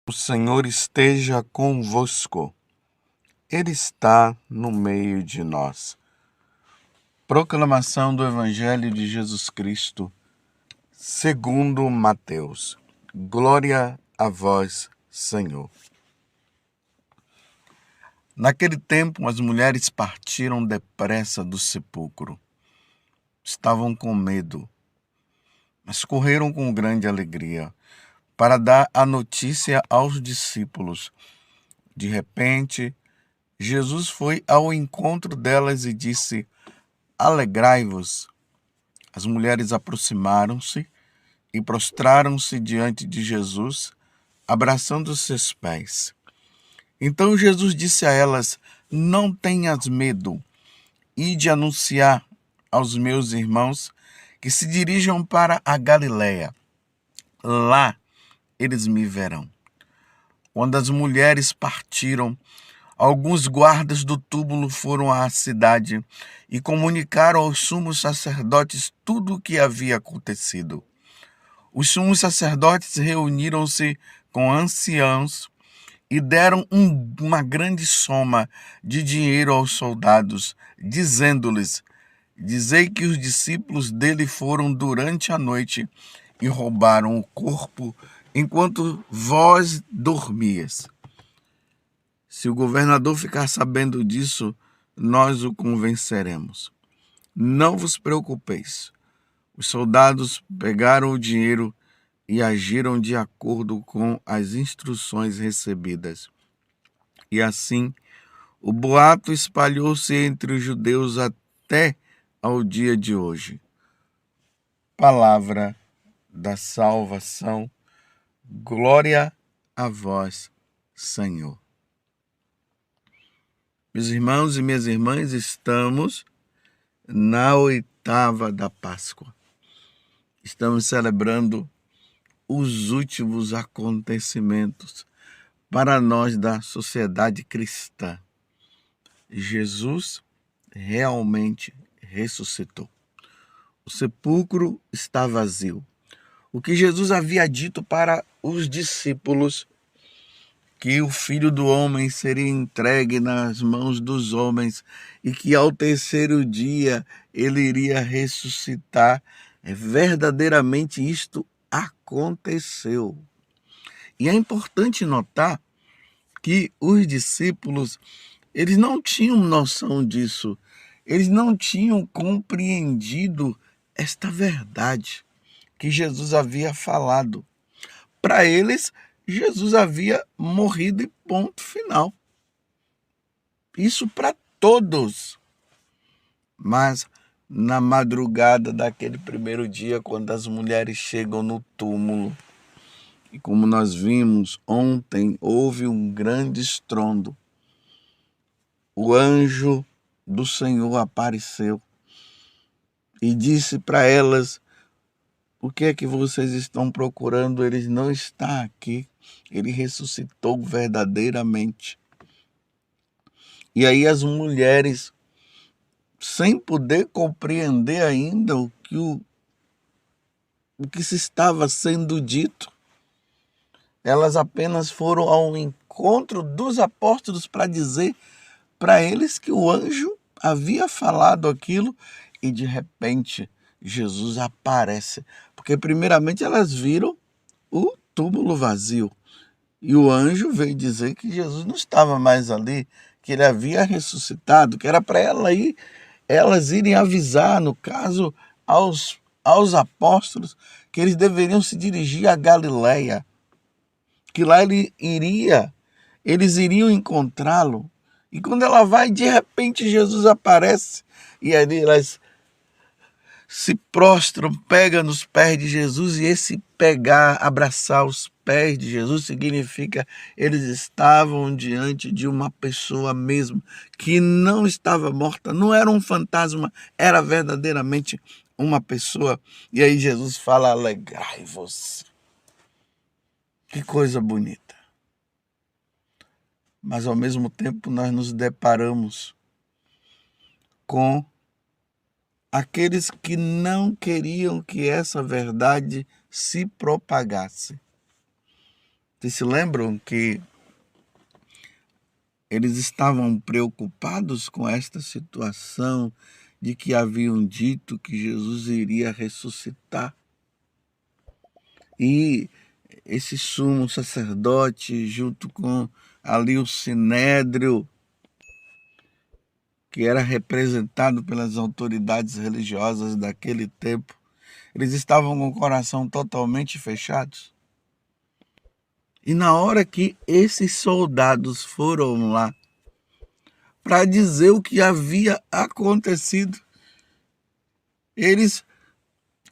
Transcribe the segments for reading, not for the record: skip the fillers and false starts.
O Senhor esteja convosco. Ele está no meio de nós. Proclamação do Evangelho de Jesus Cristo, segundo Mateus. Glória a vós, Senhor. Naquele tempo, as mulheres partiram depressa do sepulcro. Estavam com medo, mas correram com grande alegria para dar a notícia aos discípulos. De repente, Jesus foi ao encontro delas e disse: Alegrai-vos. As mulheres aproximaram-se e prostraram-se diante de Jesus, abraçando seus pés. Então Jesus disse a elas: Não tenhas medo, ide anunciar aos meus irmãos que se dirijam para a Galiléia. Lá eles me verão. Quando as mulheres partiram, alguns guardas do túmulo foram à cidade e comunicaram aos sumos sacerdotes tudo o que havia acontecido. Os sumos sacerdotes reuniram-se com anciãos e deram uma grande soma de dinheiro aos soldados, dizendo-lhes: Dizei que os discípulos dele foram durante a noite e roubaram o corpo enquanto vós dormias. Se o governador ficar sabendo disso, nós o convenceremos. Não vos preocupeis. Os soldados pegaram o dinheiro e agiram de acordo com as instruções recebidas. E assim, o boato espalhou-se entre os judeus até ao dia de hoje. Palavra da salvação. Glória a vós, Senhor. Meus irmãos e minhas irmãs, estamos na oitava da Páscoa. Estamos celebrando os últimos acontecimentos para nós da sociedade cristã. Jesus realmente ressuscitou. O sepulcro está vazio. O que Jesus havia dito para os discípulos, que o Filho do Homem seria entregue nas mãos dos homens e que ao terceiro dia ele iria ressuscitar. Verdadeiramente isto aconteceu. E é importante notar que os discípulos, eles não tinham noção disso. Eles não tinham compreendido esta verdade que Jesus havia falado. Para eles, Jesus havia morrido e ponto final. Isso para todos. Mas na madrugada daquele primeiro dia, quando as mulheres chegam no túmulo, e como nós vimos ontem, houve um grande estrondo. O anjo do Senhor apareceu e disse para elas: o que é que vocês estão procurando? Ele não está aqui. Ele ressuscitou verdadeiramente. E aí as mulheres, sem poder compreender ainda o que se estava sendo dito, elas apenas foram ao encontro dos apóstolos para dizer para eles que o anjo havia falado aquilo e de repente Jesus aparece. Porque primeiramente elas viram o túmulo vazio. E o anjo veio dizer que Jesus não estava mais ali, que ele havia ressuscitado, que era para elas irem avisar, no caso, aos apóstolos, que eles deveriam se dirigir a Galiléia, que lá eles iriam encontrá-lo. E quando ela vai, de repente Jesus aparece, e ali elas se prostram, pegam nos pés de Jesus, e esse pegar, abraçar os pés de Jesus significa eles estavam diante de uma pessoa mesmo, que não estava morta, não era um fantasma, era verdadeiramente uma pessoa. E aí Jesus fala: alegrai-vos. Que coisa bonita. Mas ao mesmo tempo nós nos deparamos com aqueles que não queriam que essa verdade se propagasse. Vocês se lembram que eles estavam preocupados com esta situação de que haviam dito que Jesus iria ressuscitar? E esse sumo sacerdote, junto com ali o sinédrio, que era representado pelas autoridades religiosas daquele tempo, eles estavam com o coração totalmente fechados. E na hora que esses soldados foram lá para dizer o que havia acontecido, eles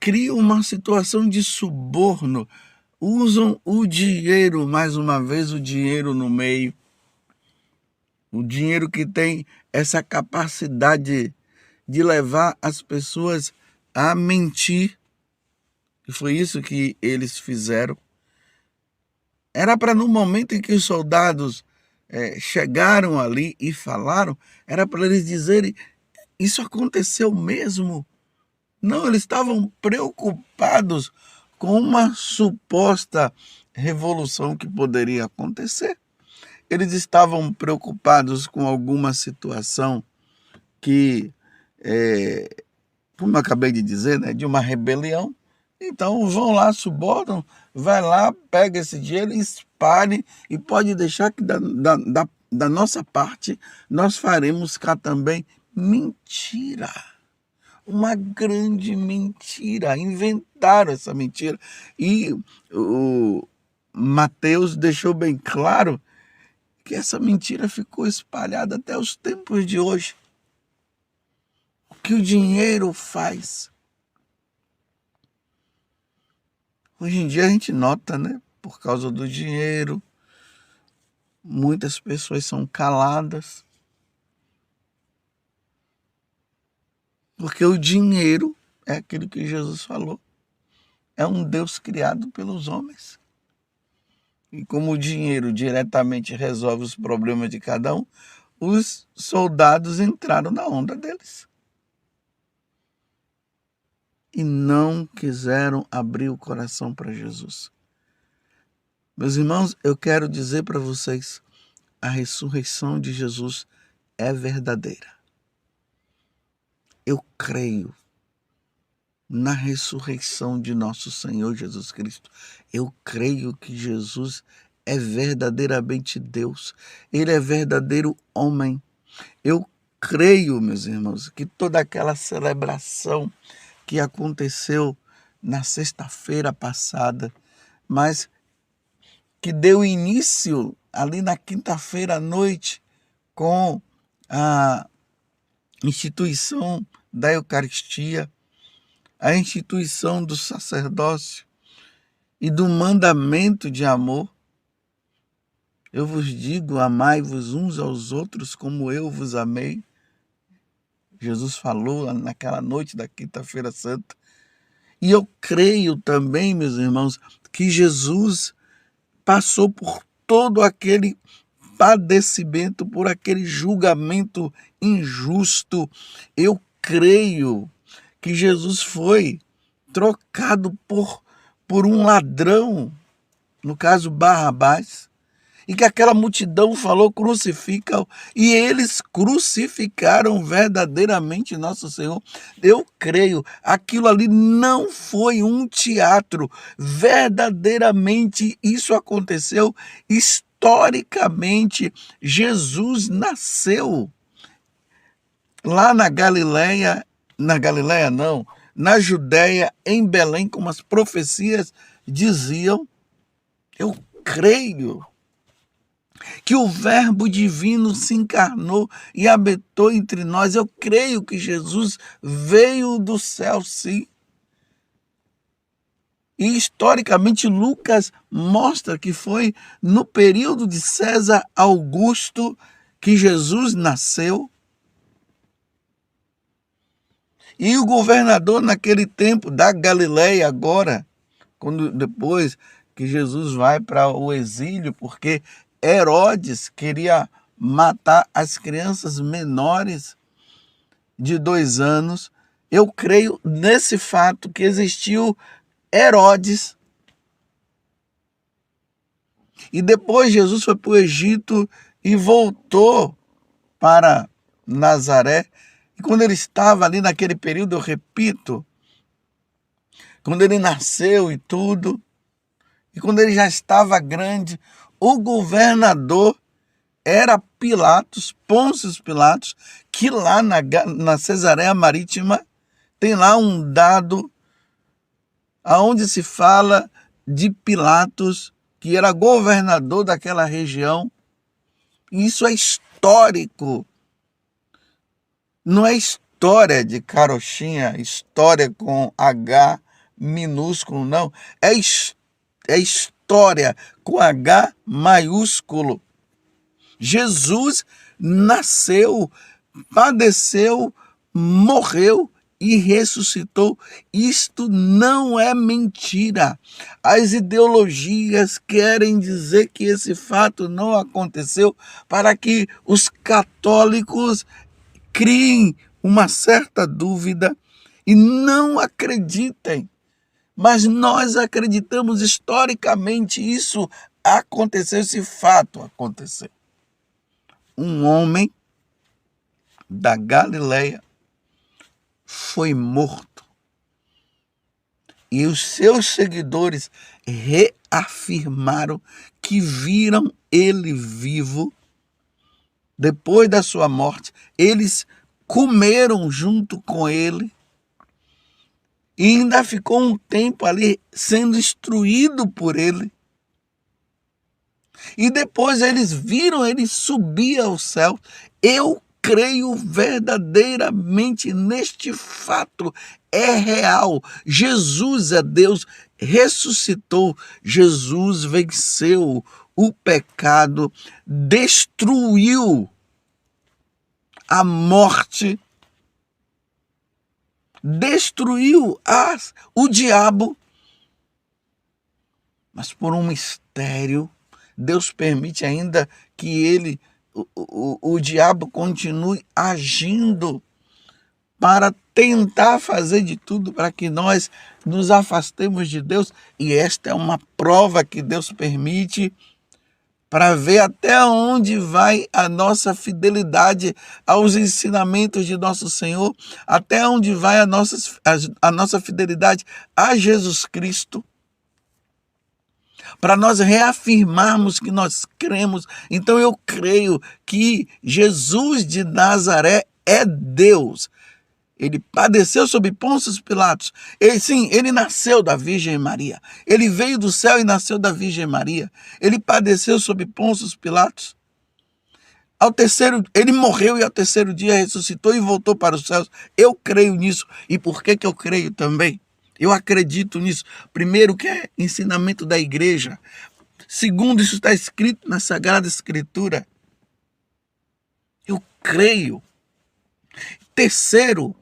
criam uma situação de suborno, usam o dinheiro, mais uma vez o dinheiro no meio, o dinheiro que tem essa capacidade de levar as pessoas a mentir. E foi isso que eles fizeram. Era para no momento em que os soldados chegaram ali e falaram, era para eles dizerem, isso aconteceu mesmo? Não, eles estavam preocupados com uma suposta revolução que poderia acontecer. Eles estavam preocupados com alguma situação que, como eu acabei de dizer, né, de uma rebelião. Então vão lá, subornam, vai lá, pega esse dinheiro, espalhe e pode deixar que da nossa parte nós faremos cá também. Mentira! Uma grande mentira, inventaram essa mentira. E o Mateus deixou bem claro que essa mentira ficou espalhada até os tempos de hoje. O que o dinheiro faz? Hoje em dia a gente nota, né? Por causa do dinheiro, muitas pessoas são caladas. Porque o dinheiro é aquilo que Jesus falou. É um Deus criado pelos homens. E como o dinheiro diretamente resolve os problemas de cada um, os soldados entraram na onda deles. E não quiseram abrir o coração para Jesus. Meus irmãos, eu quero dizer para vocês, a ressurreição de Jesus é verdadeira. Eu creio na ressurreição de nosso Senhor Jesus Cristo. Eu creio que Jesus é verdadeiramente Deus. Ele é verdadeiro homem. Eu creio, meus irmãos, que toda aquela celebração que aconteceu na sexta-feira passada, mas que deu início ali na quinta-feira à noite com a instituição da Eucaristia, a instituição do sacerdócio e do mandamento de amor. Eu vos digo, amai-vos uns aos outros como eu vos amei. Jesus falou naquela noite da quinta-feira santa. E eu creio também, meus irmãos, que Jesus passou por todo aquele padecimento, por aquele julgamento injusto. Eu creio que Jesus foi trocado por um ladrão, no caso Barrabás, e que aquela multidão falou crucifica-o, e eles crucificaram verdadeiramente nosso Senhor. Eu creio, aquilo ali não foi um teatro, verdadeiramente isso aconteceu historicamente. Jesus nasceu lá na Galileia não, na Judéia, em Belém, como as profecias diziam. Eu creio que o Verbo divino se encarnou e habitou entre nós. Eu creio que Jesus veio do céu, sim. E historicamente Lucas mostra que foi no período de César Augusto que Jesus nasceu. E o governador naquele tempo da Galileia agora, quando depois que Jesus vai para o exílio, porque Herodes queria matar as crianças menores de 2 anos. Eu creio nesse fato que existiu Herodes. E depois Jesus foi para o Egito e voltou para Nazaré. E quando ele estava ali naquele período, eu repito, quando ele nasceu e tudo, e quando ele já estava grande, o governador era Pilatos, Pôncio Pilatos, que lá na Cesareia Marítima tem lá um dado aonde se fala de Pilatos, que era governador daquela região. Isso é histórico. Não é história de carochinha, história com H minúsculo, não. É história com H maiúsculo. Jesus nasceu, padeceu, morreu e ressuscitou. Isto não é mentira. As ideologias querem dizer que esse fato não aconteceu para que os católicos criem uma certa dúvida e não acreditem. Mas nós acreditamos historicamente, isso aconteceu, esse fato aconteceu. Um homem da Galileia foi morto e os seus seguidores reafirmaram que viram ele vivo. Depois da sua morte, eles comeram junto com ele e ainda ficou um tempo ali sendo instruído por ele. E depois eles viram ele subir ao céu. Eu creio verdadeiramente neste fato. É real. Jesus é Deus, ressuscitou. Jesus venceu o pecado, destruiu a morte, destruiu o diabo. Mas por um mistério, Deus permite ainda que o diabo continue agindo para tentar fazer de tudo para que nós nos afastemos de Deus. E esta é uma prova que Deus permite para ver até onde vai a nossa fidelidade aos ensinamentos de nosso Senhor, até onde vai a nossa fidelidade a Jesus Cristo, para nós reafirmarmos que nós cremos. Então eu creio que Jesus de Nazaré é Deus. Ele padeceu sob Pôncio Pilatos. Ele nasceu da Virgem Maria. Ele veio do céu e nasceu da Virgem Maria. Ele padeceu sob Pôncio Pilatos. Ele morreu e ao terceiro dia ressuscitou e voltou para os céus. Eu creio nisso. E por que eu creio também? Eu acredito nisso. Primeiro, que é ensinamento da igreja. Segundo, isso está escrito na Sagrada Escritura. Eu creio. Terceiro,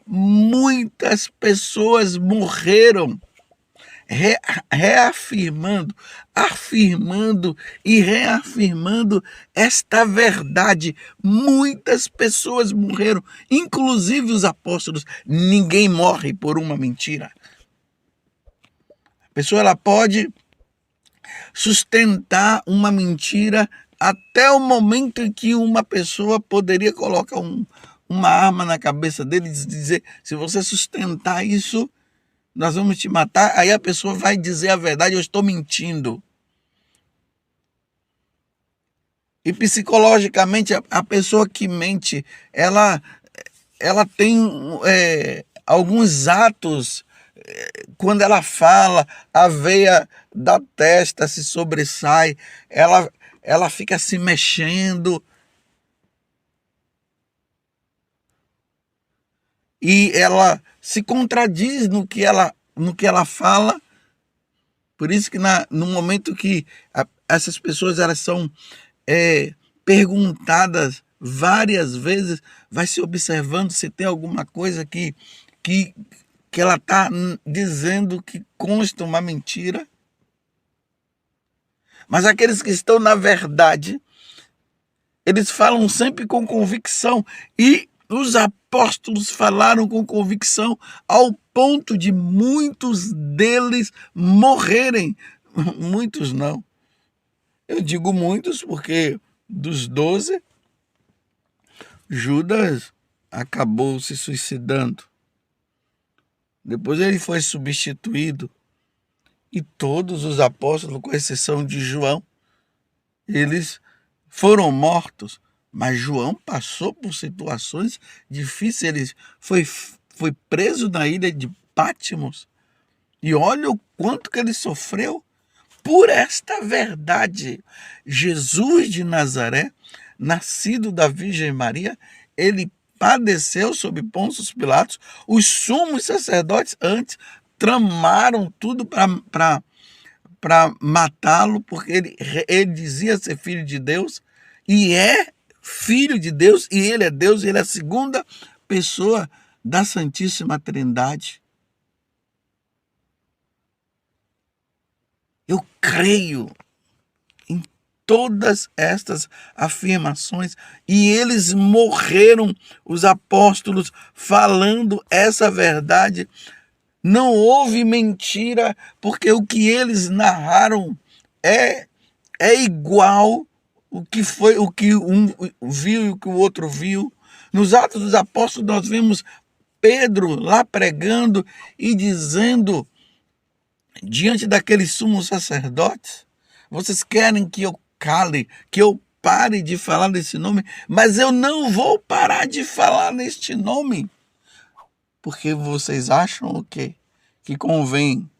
muitas pessoas morreram afirmando e reafirmando esta verdade. Muitas pessoas morreram, inclusive os apóstolos. Ninguém morre por uma mentira. A pessoa ela pode sustentar uma mentira até o momento em que uma pessoa poderia colocar uma arma na cabeça dele e dizer: se você sustentar isso, nós vamos te matar. Aí a pessoa vai dizer a verdade: eu estou mentindo. E psicologicamente a pessoa que mente, ela tem alguns atos. Quando ela fala, a veia da testa se sobressai, ela fica se mexendo. E ela se contradiz no que ela fala. Por isso que no momento que essas pessoas elas são perguntadas várias vezes, vai se observando se tem alguma coisa que ela está dizendo que consta uma mentira. Mas aqueles que estão na verdade, eles falam sempre com convicção. E os apóstolos falaram com convicção ao ponto de muitos deles morrerem. Muitos não. Eu digo muitos porque dos 12, Judas acabou se suicidando. Depois ele foi substituído e todos os apóstolos, com exceção de João, eles foram mortos. Mas João passou por situações difíceis. Ele foi preso na ilha de Patmos. E olha o quanto que ele sofreu por esta verdade. Jesus de Nazaré, nascido da Virgem Maria, ele padeceu sob Pôncio Pilatos. Os sumos sacerdotes antes tramaram tudo para matá-lo, porque ele dizia ser filho de Deus, e é filho de Deus, e ele é Deus, e ele é a segunda pessoa da Santíssima Trindade. Eu creio em todas estas afirmações, e eles morreram, os apóstolos, falando essa verdade. Não houve mentira, porque o que eles narraram é igual o que um viu e o que o outro viu. Nos Atos dos Apóstolos nós vemos Pedro lá pregando e dizendo diante daqueles sumos sacerdotes: vocês querem que eu cale, que eu pare de falar desse nome, mas eu não vou parar de falar neste nome. Porque vocês acham o quê? Que convém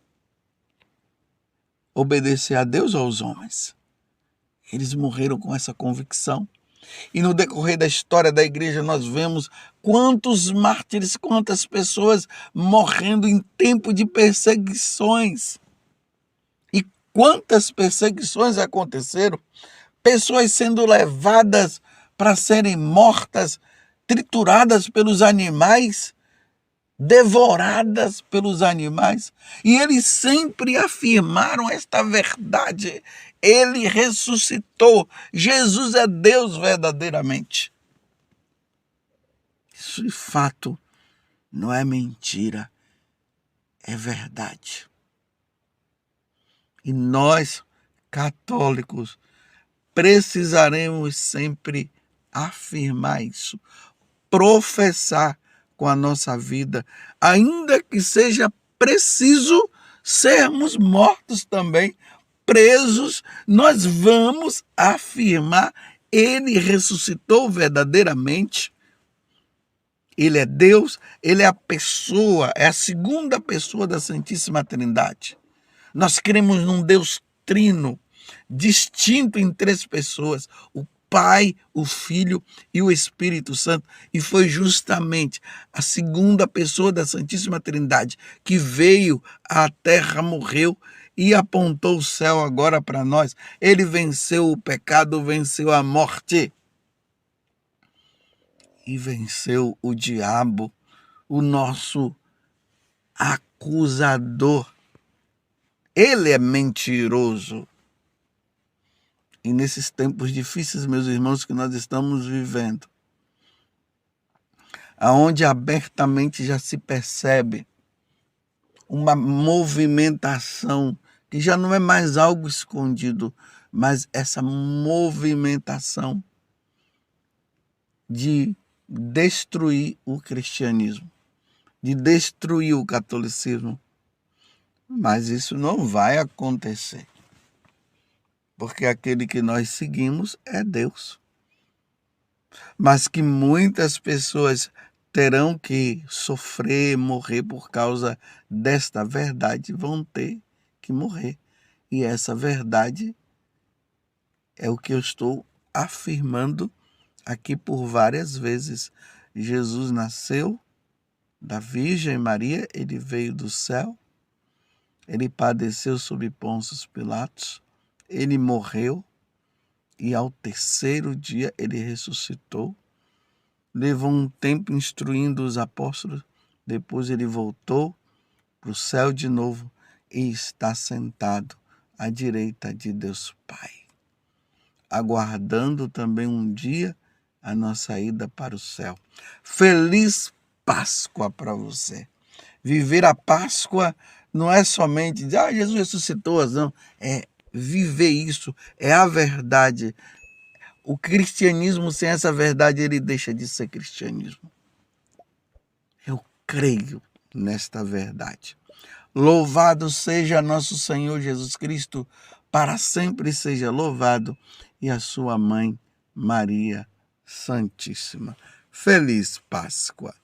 obedecer a Deus ou aos homens? Eles morreram com essa convicção. E no decorrer da história da igreja nós vemos quantos mártires, quantas pessoas morrendo em tempo de perseguições. E quantas perseguições aconteceram? Pessoas sendo levadas para serem mortas, trituradas pelos animais, devoradas pelos animais, e eles sempre afirmaram esta verdade: ele ressuscitou, Jesus é Deus verdadeiramente. Isso de fato não é mentira, é verdade. E nós, católicos, precisaremos sempre afirmar isso, professar com a nossa vida, ainda que seja preciso sermos mortos também, presos, nós vamos afirmar: ele ressuscitou verdadeiramente. Ele é Deus, ele é a pessoa, é a segunda pessoa da Santíssima Trindade. Nós cremos num Deus trino, distinto em três pessoas: o Pai, o Filho e o Espírito Santo. E foi justamente a segunda pessoa da Santíssima Trindade que veio à terra, morreu e apontou o céu agora para nós. Ele venceu o pecado, venceu a morte e venceu o diabo, o nosso acusador. Ele é mentiroso. E nesses tempos difíceis, meus irmãos, que nós estamos vivendo, aonde abertamente já se percebe uma movimentação que já não é mais algo escondido, mas essa movimentação de destruir o cristianismo, de destruir o catolicismo. Mas isso não vai acontecer, porque aquele que nós seguimos é Deus. Mas que muitas pessoas terão que sofrer, morrer por causa desta verdade, vão ter que morrer. E essa verdade é o que eu estou afirmando aqui por várias vezes. Jesus nasceu da Virgem Maria, ele veio do céu, ele padeceu sob Pôncio Pilatos, ele morreu e ao terceiro dia ele ressuscitou. Levou um tempo instruindo os apóstolos, depois ele voltou para o céu de novo e está sentado à direita de Deus Pai, aguardando também um dia a nossa ida para o céu. Feliz Páscoa para você. Viver a Páscoa não é somente dizer: Jesus ressuscitou, não. É viver isso. É a verdade. O cristianismo, sem essa verdade, ele deixa de ser cristianismo. Eu creio nesta verdade. Louvado seja nosso Senhor Jesus Cristo, para sempre seja louvado, e a sua mãe, Maria Santíssima. Feliz Páscoa!